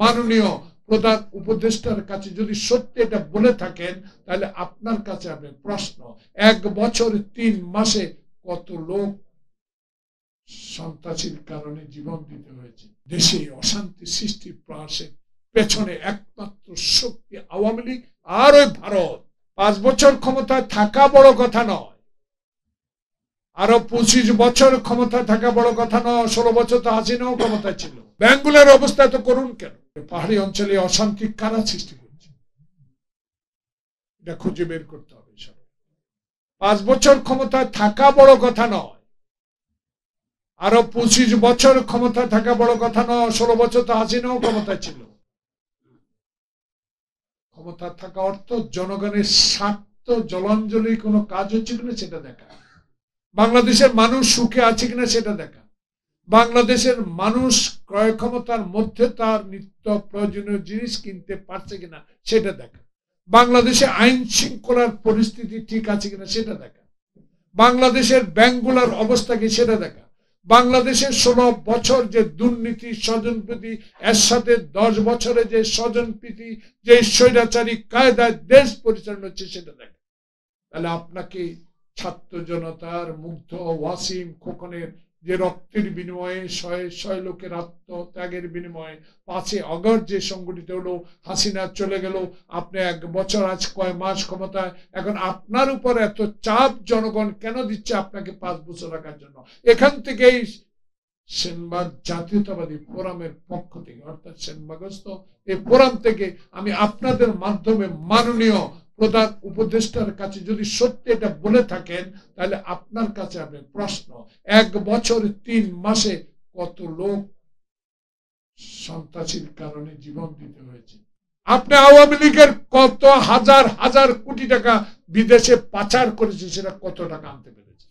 মাননীয় প্রধান উপদেষ্টার কাছে যদি সত্যি এটা বলে থাকেন, তাহলে আপনার কাছে আমি প্রশ্ন, 1 বছর 3 মাসে কত লোক সন্ত্রাসীর কারণে জীবন দিতে হয়েছে? দেশে অশান্তি সৃষ্টির প্রয়াসের পেছনে একমাত্র শক্তি আওয়ামী লীগ আর ওই ভারত। 5 বছর ক্ষমতায় থাকা বড় কথা নয়, আরো 25 বছর ক্ষমতা থাকা বড় কথা নয়। 16 বছর তো হাসিনাও ক্ষমতায় ছিল। বেঙ্গলের অবস্থা তো করুন কেন? পাহাড়ি অঞ্চলে অশান্তি কারা সৃষ্টি করছে, এটা খুঁজে বের করতে হবে। 5 বছর ক্ষমতায় থাকা বড় কথা নয়, আরো 25 বছর ক্ষমতা থাকা বড় কথা নয়। 16 বছর তো হাসিনাও ক্ষমতায় ছিল। ক্ষমতা থাকা অর্থ জনগণের স্বার্থ জলাঞ্জলি কোনো কাজ হচ্ছে কিনা সেটা দেখা, বাংলাদেশের মানুষ সুখে আছে কিনা সেটা দেখা, বাংলাদেশের মানুষ ক্রয় ক্ষমতার মধ্যে তার নিত্য প্রয়োজনীয় জিনিস কিনতে পারছে কিনা সেটা দেখা, বাংলাদেশে আইন শৃঙ্খলার পরিস্থিতি ঠিক আছে কিনা সেটা দেখা, বাংলাদেশের ব্যাংকগুলোর অবস্থা কি সেটা দেখা, বাংলাদেশের 16 বছর যে দুর্নীতি স্বজনপ্রীতি, এর সাথে 10 বছরে যে স্বজনপ্রীতি, যে স্বৈরাচারী কায়দায় দেশ পরিচালনা হচ্ছে সেটা দেখা। তাহলে আপনাকে ছাত্র জনতার মুগ্ধ ওয়াসিম খোকনের যে রক্তের বিনিময়ে শয়ে লোকের আত্মত্যাগের বিনিময়ে 5 আগস্ট যে সংগঠিত হলো, হাসিনা চলে গেল, আপনি 1 বছর আজ কয় মাস ক্ষমতায়, এখন আপনার উপর এত চাপ জনগণ কেন দিচ্ছে আপনাকে 5 বছর রাখার জন্য? এখান থেকেই সেনবাগ জাতীয়তাবাদী ফোরামের পক্ষ থেকে, অর্থাৎ সেনবাগস্থ এই ফোরাম থেকে আমি আপনাদের মাধ্যমে মাননীয় প্রধান উপদেষ্টার কাছে যদি সত্যি এটা বলে থাকেন, তাহলে আপনার কাছে আমি প্রশ্ন, 1 বছর 3 মাসে কত লোক সন্ত্রাসীর কারণে জীবন দিতে হয়েছে? আপনি আওয়ামী লীগের কত হাজার হাজার কোটি টাকা বিদেশে পাচার করেছে, সেটা কত টাকা আনতে পেরেছে?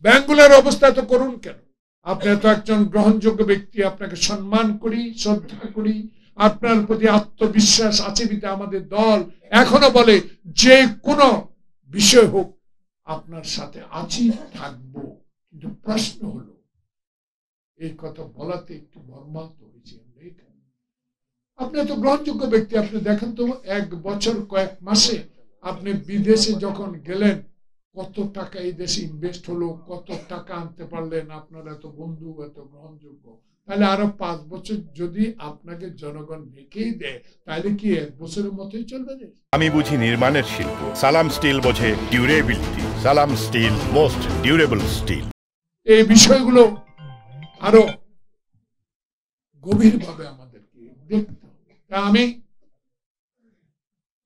ব্যাংকগুলোর অবস্থা তো করুন কেন? আপনি তো একজন গ্রহণযোগ্য ব্যক্তি, আপনাকে সম্মান করি, শ্রদ্ধা করি, আপনার প্রতি আত্মবিশ্বাস আছে বিধে আমাদের দল এখনো বলে যে কোনো বিষয় হোক আপনার সাথে আছি, থাকবো। কিন্তু প্রশ্ন হলো, এই কথা বলাতে একটু মর্মাহত হয়েছে। আপনি তো গ্রহণযোগ্য ব্যক্তি, আপনি দেখেন তো 1 বছর কয়েক মাসে আপনি বিদেশে যখন গেলেন কত টাকা এই দেশে ইনভেস্ট হলো, কত টাকা আনতে পারলেন, আপনার এত বন্ধু, এত গ্রহণযোগ্য। তাহলে আরো 5 বছর যদি আপনাকে জনগণ রেখেই দেয়, তাহলে কি 1 বছরের মতোই চলবে? আমি বুঝি নির্মাণের শিল্প, সালাম স্টিল বোঝে ডিউরেবিলিটি। সালাম স্টিল, মোস্ট ডিউরেবল স্টিল। এই বিষয়গুলো আরো গভীরভাবে আমাদেরকে দেখতে হবে। আমি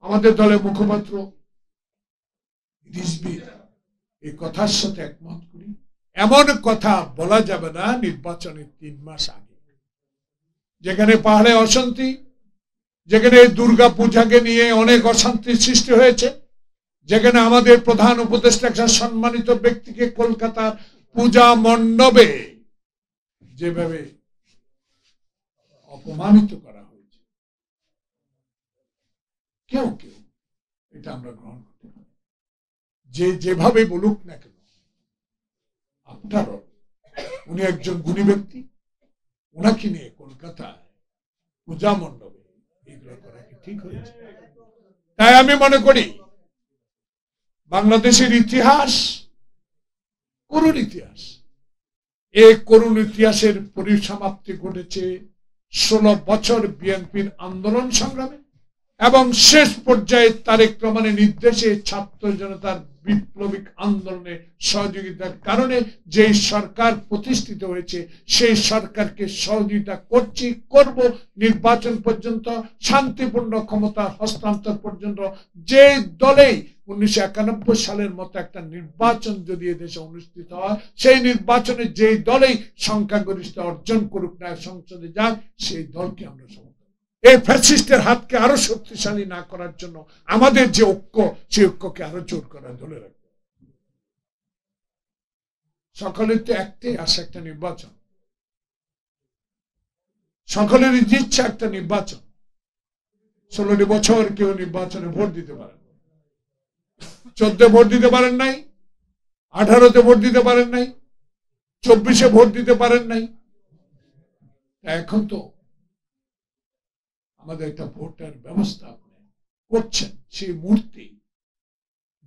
আমাদের দলের মুখপাত্র রিজভীর এই কথার সাথে একমত করি। এমন কথা বলা যাবে না নির্বাচনের 3 মাস আগে, যেখানে পাহাড়ে অশান্তি, যেখানে দুর্গা পূজাকে নিয়ে অনেক অশান্তির সৃষ্টি হয়েছে, যেখানে আমাদের প্রধান উপদেষ্টা একজন সম্মানিত ব্যক্তিকে কলকাতার পূজা মণ্ডপে যেভাবে অপমানিত করা হয়েছে, কেউ কেউ এটা আমরা গ্রহণ করতে পারি। যে যেভাবে বলুক না কেন, আপনারও উনি একজন গুণী ব্যক্তি, ওনাকে নিয়ে কলকাতায় পূজা মণ্ডপে এগুলো করা কি ঠিক হয়েছে? তাই আমি মনে করি বাংলাদেশের ইতিহাস করুণ ইতিহাস। এই করুণ ইতিহাসের পরিসমাপ্তি ঘটেছে 16 বছর বিএনপির আন্দোলন সংগ্রামে এবং শেষ পর্যায়ে তারেক রহমানের নির্দেশে ছাত্র জনতার বিপ্লবিক আন্দোলনে সহযোগিতার কারণে যে সরকার প্রতিষ্ঠিত হয়েছে, সেই সরকারকে সহযোগিতা করছি, করব নির্বাচন পর্যন্ত, শান্তিপূর্ণ ক্ষমতা হস্তান্তর পর্যন্ত। যে দলেই 1991 সালের মতো একটা নির্বাচন যদি এদেশে অনুষ্ঠিত হয়, সেই নির্বাচনে যেই দলেই সংখ্যাগরিষ্ঠতা অর্জন করুক না, সংসদে যাক, সেই দলকে আমরা সমর্থন। এই ফ্যাসিস্টের হাতকে আরো শক্তিশালী না করার জন্য আমাদের যে ঐক্য, সেই ঐক্যকে আরো জোর করা ধরে রাখবে। সকলের তো একটাই আশা, একটা নির্বাচন। সকলের ইচ্ছা একটা নির্বাচন। 16 বছর কেউ নির্বাচনে ভোট দিতে পারেন, 14 ভোট দিতে পারেন নাই, 18-তে ভোট দিতে পারেন নাই, 24-এ ভোট দিতে পারেন নাই। এখন তো আমাদের একটা ভোটের ব্যবস্থা আপনি করছেন, সেই মূর্তি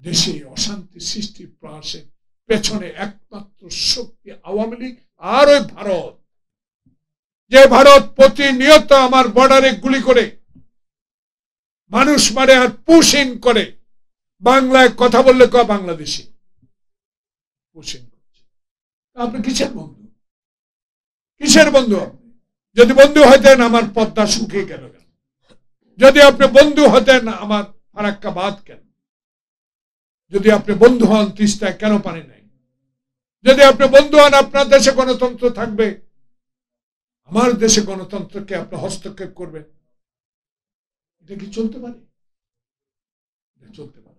দেশে অশান্তি সৃষ্টি প্রয়াসের পেছনে একমাত্র শক্তি আওয়ামী লীগ আর ওই ভারত, যে ভারত প্রতিনিয়ত আমার বর্ডারে গুলি করে মানুষ মারে আর পুশিং করে, বাংলায় কথা বললে কয় বাংলাদেশি, পুশিং করছে। আপনি কিসের বন্ধু? কিসের বন্ধু আপনি? যদি বন্ধু হতেন আমার পদ্মা শুকিয়ে গেল কেন? যদি আপনি বন্ধু হতেন আমার ফারাক্কা বাদ কেন? যদি আপনি বন্ধু হন তিস্তায় কেন পানি নাই? যদি আপনি বন্ধু হন আপনার দেশে গণতন্ত্র থাকবে, আমার দেশে গণতন্ত্রকে আপনি হস্তক্ষেপ করবেন? এটা কি চলতে পারে? চলতে পারে।